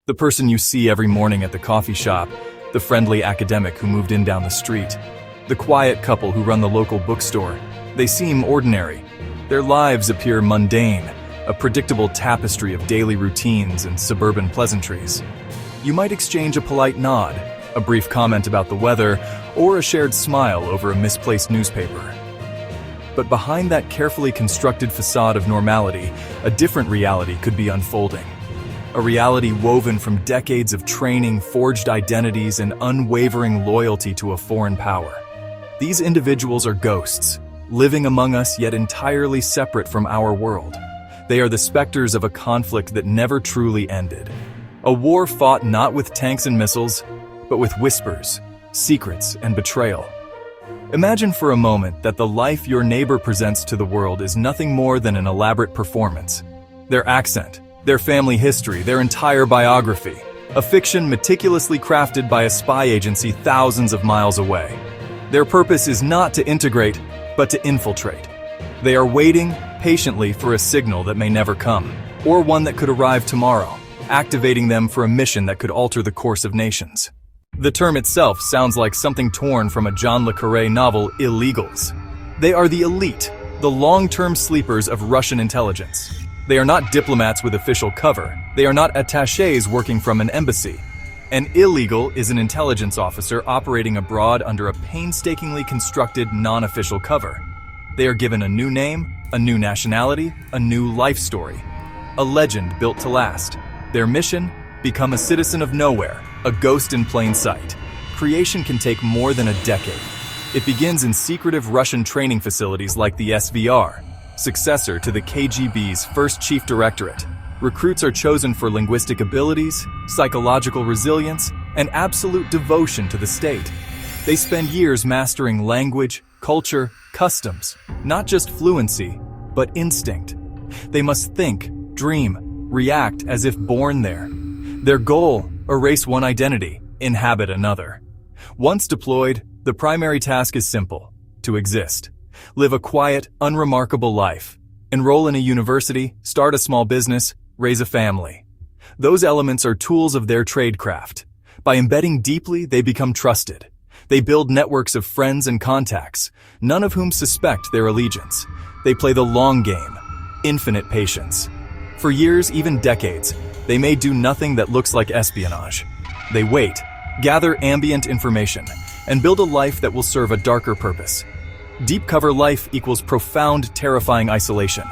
The person you see every morning at the coffee shop, the friendly academic who moved in down the street, the quiet couple who run the local bookstore. They seem ordinary. Their lives appear mundane, a predictable tapestry of daily routines and suburban pleasantries. You might exchange a polite nod, a brief comment about the weather, or a shared smile over a misplaced newspaper. But behind that carefully constructed facade of normality, a different reality could be unfolding. A reality woven from decades of training, forged identities, and unwavering loyalty to a foreign power. These individuals are ghosts, living among us yet entirely separate from our world. They are the specters of a conflict that never truly ended. A war fought not with tanks and missiles, but with whispers, secrets, and betrayal. Imagine for a moment that the life your neighbor presents to the world is nothing more than an elaborate performance. Their accent, their family history, their entire biography, a fiction meticulously crafted by a spy agency thousands of miles away. Their purpose is not to integrate, but to infiltrate. They are waiting patiently for a signal that may never come, or one that could arrive tomorrow, activating them for a mission that could alter the course of nations. The term itself sounds like something torn from a John le Carré novel, Illegals. They are the elite, the long-term sleepers of Russian intelligence. They are not diplomats with official cover. They are not attachés working from an embassy. An illegal is an intelligence officer operating abroad under a painstakingly constructed non-official cover. They are given a new name, a new nationality, a new life story. A legend built to last. Their mission? Become a citizen of nowhere, a ghost in plain sight. Creation can take more than a decade. It begins in secretive Russian training facilities like the SVR, successor to the KGB's first chief directorate. Recruits are chosen for linguistic abilities, psychological resilience, and absolute devotion to the state. They spend years mastering language, culture, customs, not just fluency, but instinct. They must think, dream, react as if born there. Their goal, erase one identity, inhabit another. Once deployed, the primary task is simple: to exist. Live a quiet, unremarkable life. Enroll in a university, start a small business, raise a family. Those elements are tools of their tradecraft. By embedding deeply, they become trusted. They build networks of friends and contacts, none of whom suspect their allegiance. They play the long game, infinite patience. For years, even decades, they may do nothing that looks like espionage. They wait, gather ambient information, and build a life that will serve a darker purpose. Deep cover life equals profound, terrifying isolation.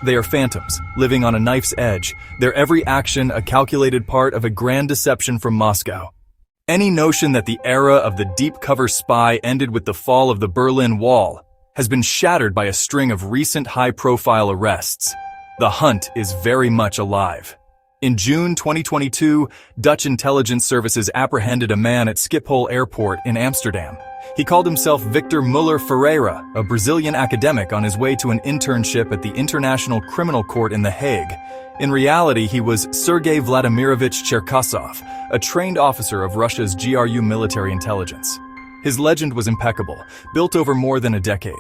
They are phantoms, living on a knife's edge, their every action a calculated part of a grand deception from Moscow. Any notion that the era of the deep cover spy ended with the fall of the Berlin Wall has been shattered by a string of recent high-profile arrests. The hunt is very much alive. In June 2022, Dutch intelligence services apprehended a man at Schiphol Airport in Amsterdam. He called himself Victor Muller Ferreira, a Brazilian academic on his way to an internship at the International Criminal Court in The Hague. In reality, he was Sergei Vladimirovich Cherkasov, a trained officer of Russia's GRU military intelligence. His legend was impeccable, built over more than a decade.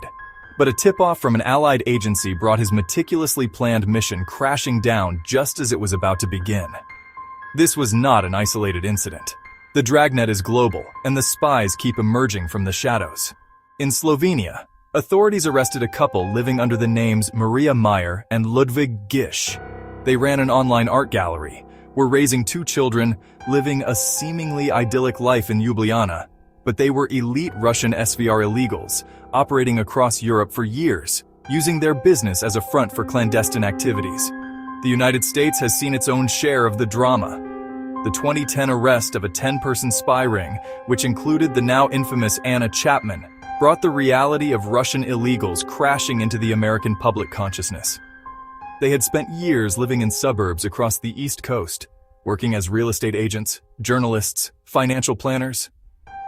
But a tip-off from an allied agency brought his meticulously planned mission crashing down just as it was about to begin. This was not an isolated incident. The dragnet is global, and the spies keep emerging from the shadows. In Slovenia, authorities arrested a couple living under the names Maria Meyer and Ludwig Gish. They ran an online art gallery, were raising 2 children, living a seemingly idyllic life in Ljubljana. But they were elite Russian SVR illegals, operating across Europe for years, using their business as a front for clandestine activities. The United States has seen its own share of the drama. The 2010 arrest of a 10-person spy ring, which included the now infamous Anna Chapman, brought the reality of Russian illegals crashing into the American public consciousness. They had spent years living in suburbs across the East Coast, working as real estate agents, journalists, financial planners.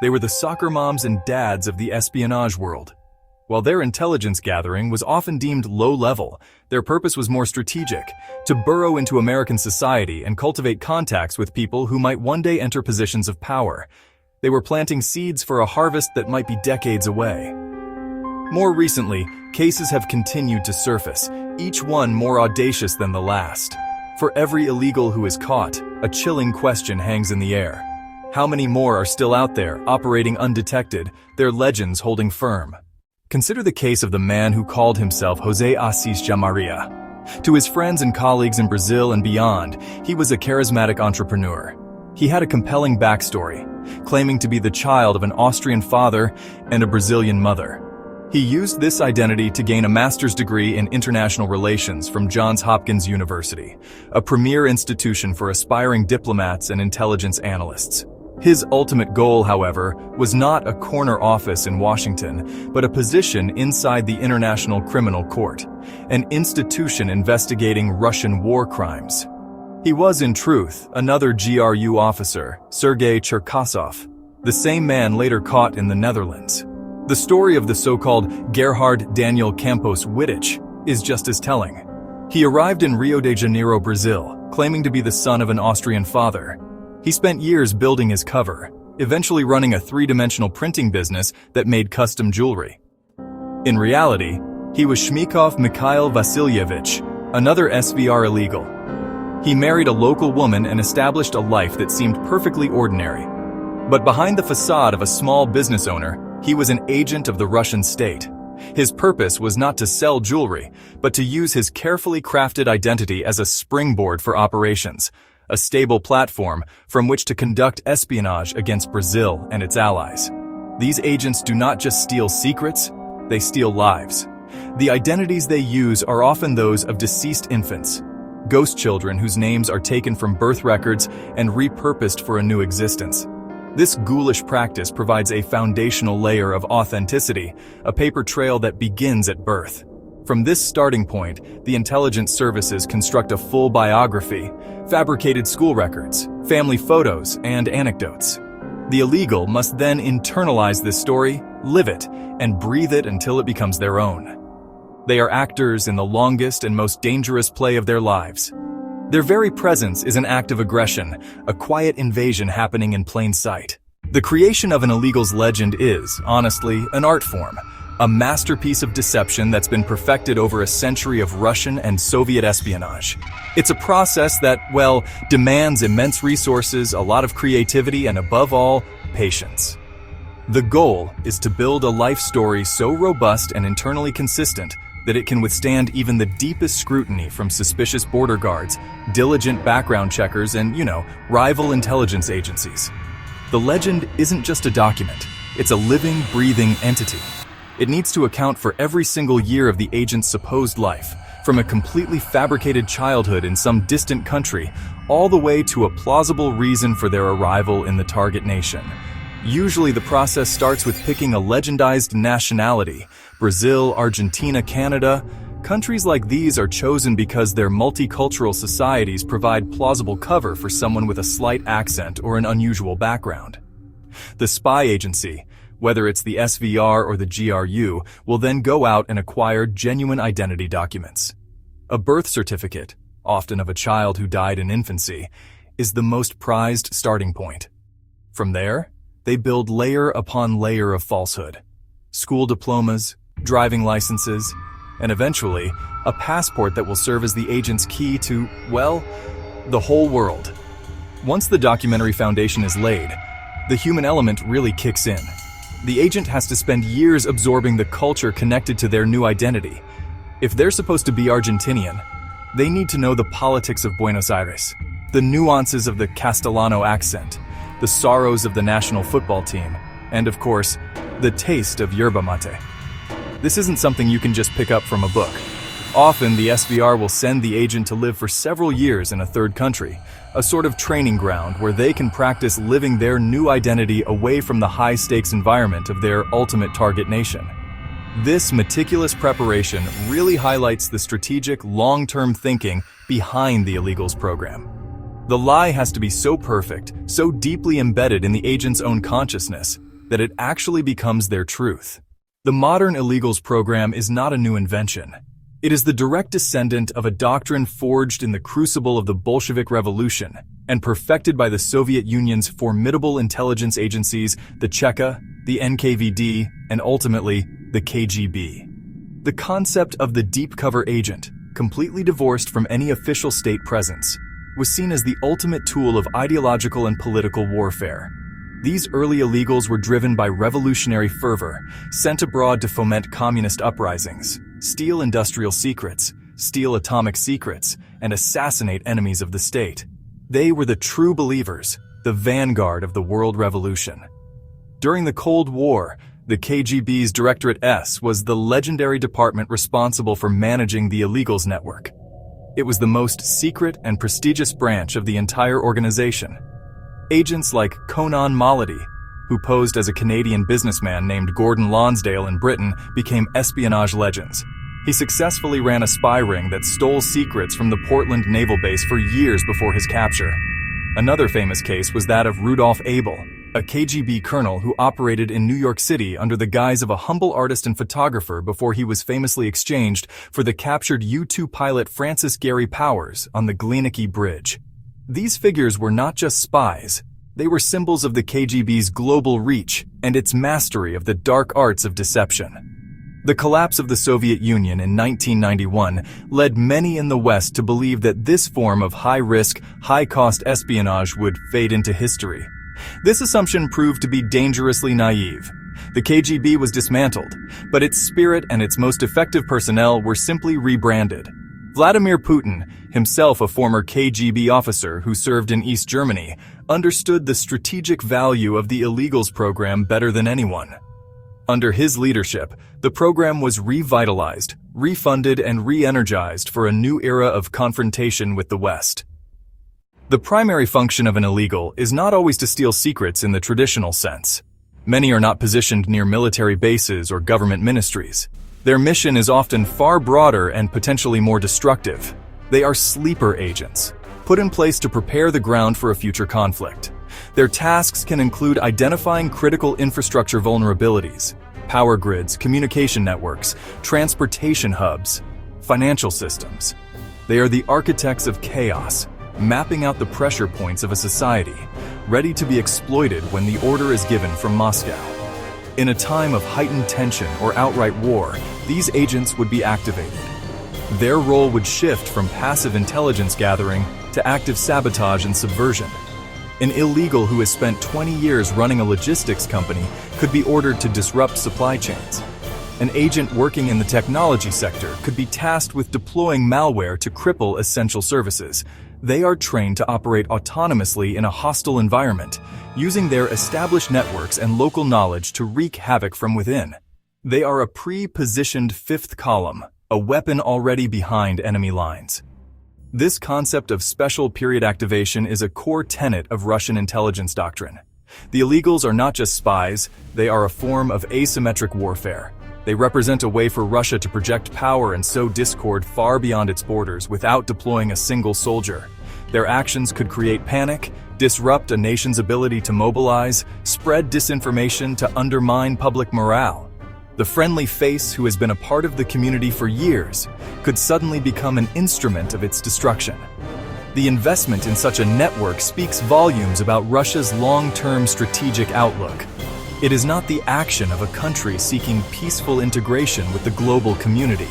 They were the soccer moms and dads of the espionage world. While their intelligence gathering was often deemed low-level, their purpose was more strategic, to burrow into American society and cultivate contacts with people who might one day enter positions of power. They were planting seeds for a harvest that might be decades away. More recently, cases have continued to surface, each one more audacious than the last. For every illegal who is caught, a chilling question hangs in the air. How many more are still out there, operating undetected, their legends holding firm? Consider the case of the man who called himself José Assis Jamaria. To his friends and colleagues in Brazil and beyond, he was a charismatic entrepreneur. He had a compelling backstory, claiming to be the child of an Austrian father and a Brazilian mother. He used this identity to gain a master's degree in international relations from Johns Hopkins University, a premier institution for aspiring diplomats and intelligence analysts. His ultimate goal, however, was not a corner office in Washington, but a position inside the International Criminal Court, an institution investigating Russian war crimes. He was, in truth, another GRU officer, Sergei Cherkasov, the same man later caught in the Netherlands. The story of the so-called Gerhard Daniel Campos Wittich is just as telling. He arrived in Rio de Janeiro, Brazil, claiming to be the son of an Austrian father. He spent years building his cover, eventually running a three-dimensional printing business that made custom jewelry. In reality, he was Shmikov Mikhail Vasilyevich, another SVR illegal. He married a local woman and established a life that seemed perfectly ordinary. But behind the facade of a small business owner, he was an agent of the Russian state. His purpose was not to sell jewelry, but to use his carefully crafted identity as a springboard for operations, a stable platform from which to conduct espionage against Brazil and its allies. These agents do not just steal secrets, they steal lives. The identities they use are often those of deceased infants, ghost children whose names are taken from birth records and repurposed for a new existence. This ghoulish practice provides a foundational layer of authenticity, a paper trail that begins at birth. From this starting point, the intelligence services construct a full biography, fabricated school records, family photos, and anecdotes. The illegal must then internalize this story, live it, and breathe it until it becomes their own. They are actors in the longest and most dangerous play of their lives. Their very presence is an act of aggression, a quiet invasion happening in plain sight. The creation of an illegal's legend is, honestly, an art form, a masterpiece of deception that's been perfected over a century of Russian and Soviet espionage. It's a process that, well, demands immense resources, a lot of creativity, and above all, patience. The goal is to build a life story so robust and internally consistent that it can withstand even the deepest scrutiny from suspicious border guards, diligent background checkers, and, rival intelligence agencies. The legend isn't just a document, it's a living, breathing entity. It needs to account for every single year of the agent's supposed life, from a completely fabricated childhood in some distant country, all the way to a plausible reason for their arrival in the target nation. Usually the process starts with picking a legendized nationality. Brazil, Argentina, Canada. Countries like these are chosen because their multicultural societies provide plausible cover for someone with a slight accent or an unusual background. The spy agency, whether it's the SVR or the GRU, will then go out and acquire genuine identity documents. A birth certificate, often of a child who died in infancy, is the most prized starting point. From there, they build layer upon layer of falsehood. School diplomas, driving licenses, and eventually, a passport that will serve as the agent's key to, well, the whole world. Once the documentary foundation is laid, the human element really kicks in. The agent has to spend years absorbing the culture connected to their new identity. If they're supposed to be Argentinian, they need to know the politics of Buenos Aires, the nuances of the Castellano accent, the sorrows of the national football team, and of course, the taste of yerba mate. This isn't something you can just pick up from a book. Often, the SVR will send the agent to live for several years in a third country, a sort of training ground where they can practice living their new identity away from the high-stakes environment of their ultimate target nation. This meticulous preparation really highlights the strategic, long-term thinking behind the illegals program. The lie has to be so perfect, so deeply embedded in the agent's own consciousness, that it actually becomes their truth. The modern illegals program is not a new invention. It is the direct descendant of a doctrine forged in the crucible of the Bolshevik Revolution and perfected by the Soviet Union's formidable intelligence agencies, the Cheka, the NKVD, and ultimately, the KGB. The concept of the deep cover agent, completely divorced from any official state presence, was seen as the ultimate tool of ideological and political warfare. These early illegals were driven by revolutionary fervor, sent abroad to foment communist uprisings, steal industrial secrets, steal atomic secrets, and assassinate enemies of the state. They were the true believers, the vanguard of the world revolution. During the Cold War, the KGB's Directorate S was the legendary department responsible for managing the illegals network. It was the most secret and prestigious branch of the entire organization. Agents like Conan Malady, who posed as a Canadian businessman named Gordon Lonsdale in Britain, became espionage legends. He successfully ran a spy ring that stole secrets from the Portland naval base for years before his capture. Another famous case was that of Rudolf Abel, a KGB colonel who operated in New York City under the guise of a humble artist and photographer before he was famously exchanged for the captured U-2 pilot Francis Gary Powers on the Glienicke Bridge. These figures were not just spies. They were symbols of the KGB's global reach and its mastery of the dark arts of deception. The collapse of the Soviet Union in 1991 led many in the West to believe that this form of high-risk, high-cost espionage would fade into history. This assumption proved to be dangerously naive. The KGB was dismantled, but its spirit and its most effective personnel were simply rebranded. Vladimir Putin, himself a former KGB officer who served in East Germany, understood the strategic value of the illegals program better than anyone. Under his leadership, the program was revitalized, refunded, and re-energized for a new era of confrontation with the West. The primary function of an illegal is not always to steal secrets in the traditional sense. Many are not positioned near military bases or government ministries. Their mission is often far broader and potentially more destructive. They are sleeper agents, put in place to prepare the ground for a future conflict. Their tasks can include identifying critical infrastructure vulnerabilities, power grids, communication networks, transportation hubs, financial systems. They are the architects of chaos, mapping out the pressure points of a society, ready to be exploited when the order is given from Moscow. In a time of heightened tension or outright war, these agents would be activated. Their role would shift from passive intelligence gathering to active sabotage and subversion. An illegal who has spent 20 years running a logistics company could be ordered to disrupt supply chains. An agent working in the technology sector could be tasked with deploying malware to cripple essential services. They are trained to operate autonomously in a hostile environment, using their established networks and local knowledge to wreak havoc from within. They are a pre-positioned fifth column, a weapon already behind enemy lines. This concept of special period activation is a core tenet of Russian intelligence doctrine. The illegals are not just spies, they are a form of asymmetric warfare. They represent a way for Russia to project power and sow discord far beyond its borders without deploying a single soldier. Their actions could create panic, disrupt a nation's ability to mobilize, spread disinformation to undermine public morale. The friendly face who has been a part of the community for years could suddenly become an instrument of its destruction. The investment in such a network speaks volumes about Russia's long-term strategic outlook. It is not the action of a country seeking peaceful integration with the global community.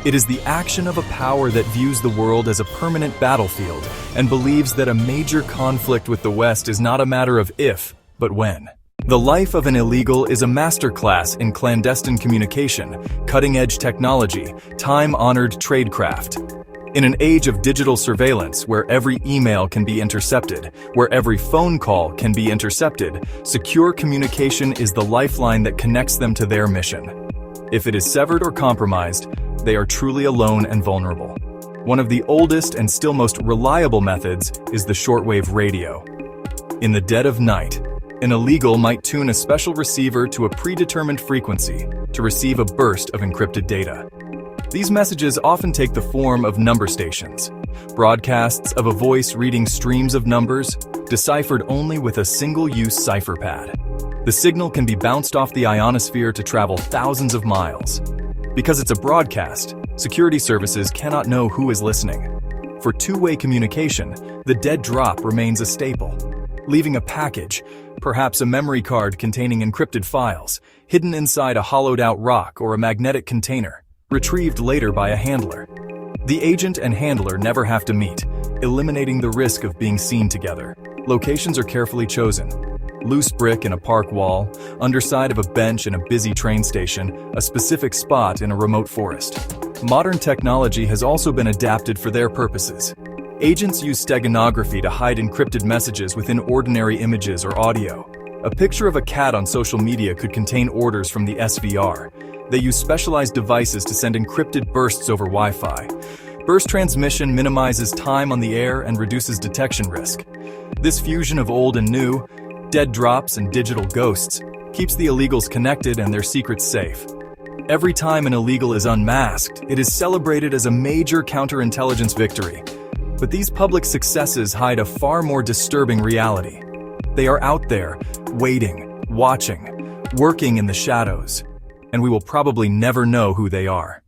It is the action of a power that views the world as a permanent battlefield and believes that a major conflict with the West is not a matter of if, but when. The life of an illegal is a masterclass in clandestine communication, cutting-edge technology, time-honored tradecraft. In an age of digital surveillance where every email can be intercepted, where every phone call can be intercepted, secure communication is the lifeline that connects them to their mission. If it is severed or compromised, they are truly alone and vulnerable. One of the oldest and still most reliable methods is the shortwave radio. In the dead of night, an illegal might tune a special receiver to a predetermined frequency to receive a burst of encrypted data. These messages often take the form of number stations, broadcasts of a voice reading streams of numbers, deciphered only with a single-use cipher pad. The signal can be bounced off the ionosphere to travel thousands of miles. Because it's a broadcast, security services cannot know who is listening. For two-way communication, the dead drop remains a staple, leaving a package, perhaps a memory card containing encrypted files, hidden inside a hollowed-out rock or a magnetic container, retrieved later by a handler. The agent and handler never have to meet, eliminating the risk of being seen together. Locations are carefully chosen. Loose brick in a park wall, underside of a bench in a busy train station, a specific spot in a remote forest. Modern technology has also been adapted for their purposes. Agents use steganography to hide encrypted messages within ordinary images or audio. A picture of a cat on social media could contain orders from the SVR. They use specialized devices to send encrypted bursts over Wi-Fi. Burst transmission minimizes time on the air and reduces detection risk. This fusion of old and new, dead drops and digital ghosts, keeps the illegals connected and their secrets safe. Every time an illegal is unmasked, it is celebrated as a major counterintelligence victory. But these public successes hide a far more disturbing reality. They are out there, waiting, watching, working in the shadows, and we will probably never know who they are.